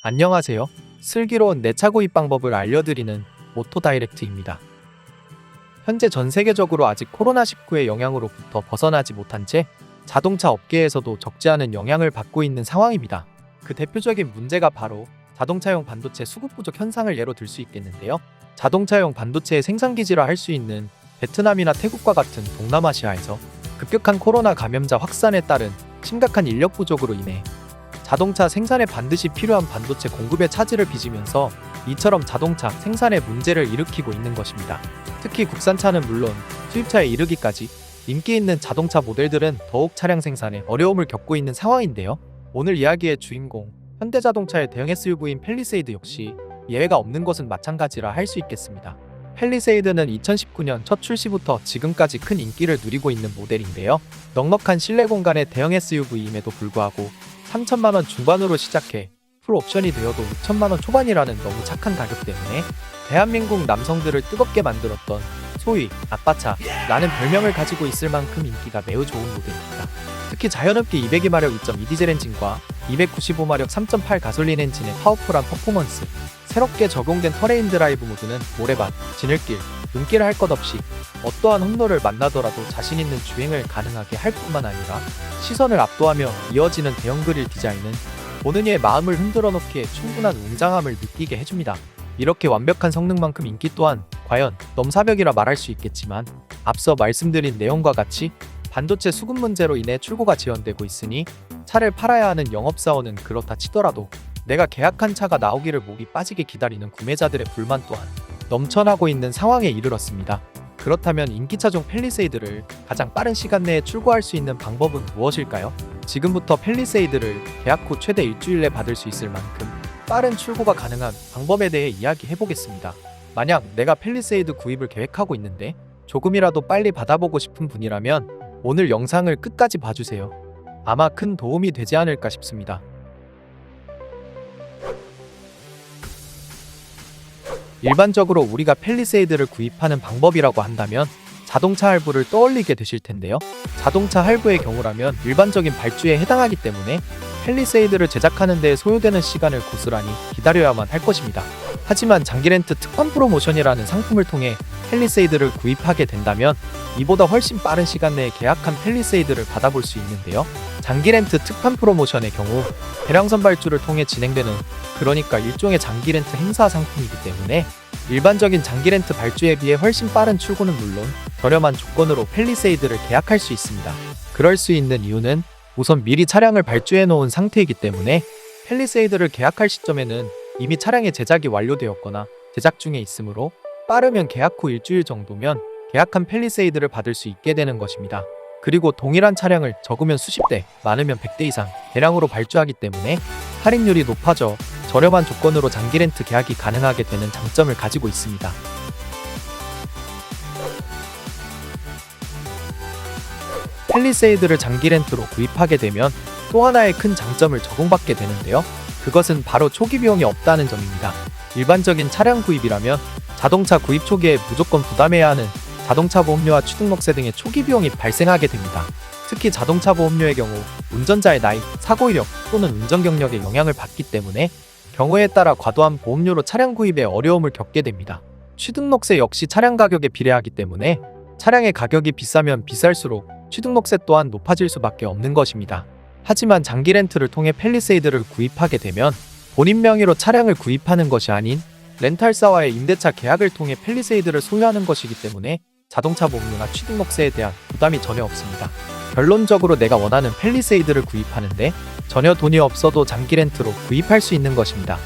안녕하세요. 슬기로운 내 차 구입 방법을 알려드리는 오토다이렉트입니다. 현재 전 세계적으로 아직 코로나19의 영향으로부터 벗어나지 못한 채 자동차 업계에서도 적지 않은 영향을 받고 있는 상황입니다. 그 대표적인 문제가 바로 자동차용 반도체 수급 부족 현상을 예로 들 수 있겠는데요. 자동차용 반도체의 생산기지라 할 수 있는 베트남이나 태국과 같은 동남아시아에서 급격한 코로나 감염자 확산에 따른 심각한 인력 부족으로 인해 자동차 생산에 반드시 필요한 반도체 공급의 차질을 빚으면서 이처럼 자동차 생산에 문제를 일으키고 있는 것입니다. 특히 국산차는 물론 수입차에 이르기까지 인기 있는 자동차 모델들은 더욱 차량 생산에 어려움을 겪고 있는 상황인데요. 오늘 이야기의 주인공 현대자동차의 대형 SUV인 팰리세이드 역시 예외가 없는 것은 마찬가지라 할 수 있겠습니다. 팰리세이드는 2019년 첫 출시부터 지금까지 큰 인기를 누리고 있는 모델인데요. 넉넉한 실내 공간의 대형 SUV임에도 불구하고 3천만원 중반으로 시작해 풀옵션이 되어도 6천만원 초반이라는 너무 착한 가격 때문에 대한민국 남성들을 뜨겁게 만들었던 소위 아빠차라는 별명을 가지고 있을 만큼 인기가 매우 좋은 모델입니다. 특히 자연흡기 202마력 2.2 디젤 엔진과 295마력 3.8 가솔린 엔진의 파워풀한 퍼포먼스, 새롭게 적용된 터레인 드라이브 모드는 모래밭, 지늘길, 눈길을 할 것 없이 어떠한 험로를 만나더라도 자신 있는 주행을 가능하게 할 뿐만 아니라 시선을 압도하며 이어지는 대형 그릴 디자인은 보는 이의 마음을 흔들어 놓기에 충분한 웅장함을 느끼게 해줍니다. 이렇게 완벽한 성능만큼 인기 또한 과연 넘사벽이라 말할 수 있겠지만 앞서 말씀드린 내용과 같이 반도체 수급 문제로 인해 출고가 지연되고 있으니 차를 팔아야 하는 영업사원은 그렇다 치더라도 내가 계약한 차가 나오기를 목이 빠지게 기다리는 구매자들의 불만 또한 넘쳐나고 있는 상황에 이르렀습니다. 그렇다면 인기차 중 팰리세이드를 가장 빠른 시간 내에 출고할 수 있는 방법은 무엇일까요? 지금부터 팰리세이드를 계약 후 최대 일주일 내 받을 수 있을 만큼 빠른 출고가 가능한 방법에 대해 이야기해보겠습니다. 만약 내가 팰리세이드 구입을 계획하고 있는데 조금이라도 빨리 받아보고 싶은 분이라면 오늘 영상을 끝까지 봐주세요. 아마 큰 도움이 되지 않을까 싶습니다. 일반적으로 우리가 팰리세이드를 구입하는 방법이라고 한다면 자동차 할부를 떠올리게 되실 텐데요. 자동차 할부의 경우라면 일반적인 발주에 해당하기 때문에 팰리세이드를 제작하는 데 소요되는 시간을 고스란히 기다려야만 할 것입니다. 하지만 장기렌트 특판 프로모션이라는 상품을 통해 팰리세이드를 구입하게 된다면 이보다 훨씬 빠른 시간 내에 계약한 팰리세이드를 받아볼 수 있는데요. 장기렌트 특판 프로모션의 경우 대량선 발주를 통해 진행되는, 그러니까 일종의 장기렌트 행사 상품이기 때문에 일반적인 장기렌트 발주에 비해 훨씬 빠른 출고는 물론 저렴한 조건으로 팰리세이드를 계약할 수 있습니다. 그럴 수 있는 이유는 우선 미리 차량을 발주해 놓은 상태이기 때문에 팰리세이드를 계약할 시점에는 이미 차량의 제작이 완료되었거나 제작 중에 있으므로 빠르면 계약 후 일주일 정도면 계약한 팰리세이드를 받을 수 있게 되는 것입니다. 그리고 동일한 차량을 적으면 수십 대, 많으면 100대 이상 대량으로 발주하기 때문에 할인율이 높아져 저렴한 조건으로 장기 렌트 계약이 가능하게 되는 장점을 가지고 있습니다. 팰리세이드를 장기 렌트로 구입하게 되면 또 하나의 큰 장점을 적용받게 되는데요. 그것은 바로 초기 비용이 없다는 점입니다. 일반적인 차량 구입이라면 자동차 구입 초기에 무조건 부담해야 하는 자동차 보험료와 취등록세 등의 초기 비용이 발생하게 됩니다. 특히 자동차 보험료의 경우 운전자의 나이, 사고 이력 또는 운전 경력에 영향을 받기 때문에 경우에 따라 과도한 보험료로 차량 구입에 어려움을 겪게 됩니다. 취등록세 역시 차량 가격에 비례하기 때문에 차량의 가격이 비싸면 비쌀수록 취등록세 또한 높아질 수밖에 없는 것입니다. 하지만 장기 렌트를 통해 팰리세이드를 구입하게 되면 본인 명의로 차량을 구입하는 것이 아닌 렌탈사와의 임대차 계약을 통해 팰리세이드를 소유하는 것이기 때문에 자동차 보험료나 취등록세에 대한 부담이 전혀 없습니다. 결론적으로 내가 원하는 팰리세이드를 구입하는데 전혀 돈이 없어도 장기 렌트로 구입할 수 있는 것입니다.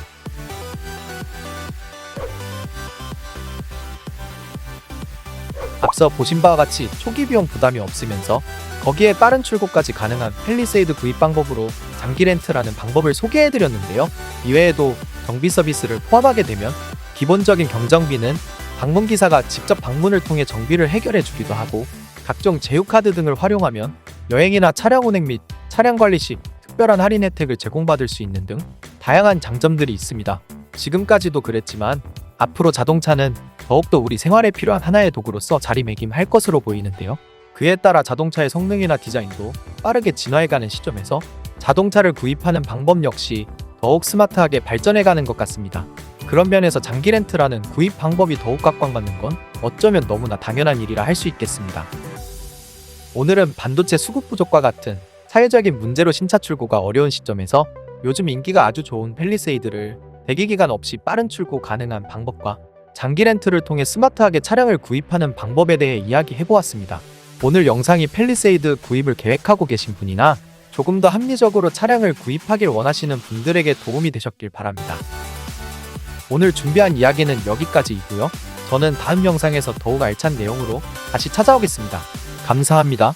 앞서 보신 바와 같이 초기 비용 부담이 없으면서 거기에 빠른 출고까지 가능한 팰리세이드 구입 방법으로 장기 렌트라는 방법을 소개해드렸는데요. 이외에도 정비 서비스를 포함하게 되면 기본적인 경정비는 방문기사가 직접 방문을 통해 정비를 해결해주기도 하고 각종 제휴카드 등을 활용하면 여행이나 차량 운행 및 차량 관리 시 특별한 할인 혜택을 제공받을 수 있는 등 다양한 장점들이 있습니다. 지금까지도 그랬지만 앞으로 자동차는 더욱더 우리 생활에 필요한 하나의 도구로서 자리매김할 것으로 보이는데요. 그에 따라 자동차의 성능이나 디자인도 빠르게 진화해가는 시점에서 자동차를 구입하는 방법 역시 더욱 스마트하게 발전해가는 것 같습니다. 그런 면에서 장기 렌트라는 구입 방법이 더욱 각광받는 건 어쩌면 너무나 당연한 일이라 할 수 있겠습니다. 오늘은 반도체 수급 부족과 같은 사회적인 문제로 신차 출고가 어려운 시점에서 요즘 인기가 아주 좋은 팰리세이드를 대기기간 없이 빠른 출고 가능한 방법과 장기 렌트를 통해 스마트하게 차량을 구입하는 방법에 대해 이야기해보았습니다. 오늘 영상이 팰리세이드 구입을 계획하고 계신 분이나 조금 더 합리적으로 차량을 구입하길 원하시는 분들에게 도움이 되셨길 바랍니다. 오늘 준비한 이야기는 여기까지이고요. 저는 다음 영상에서 더욱 알찬 내용으로 다시 찾아오겠습니다. 감사합니다.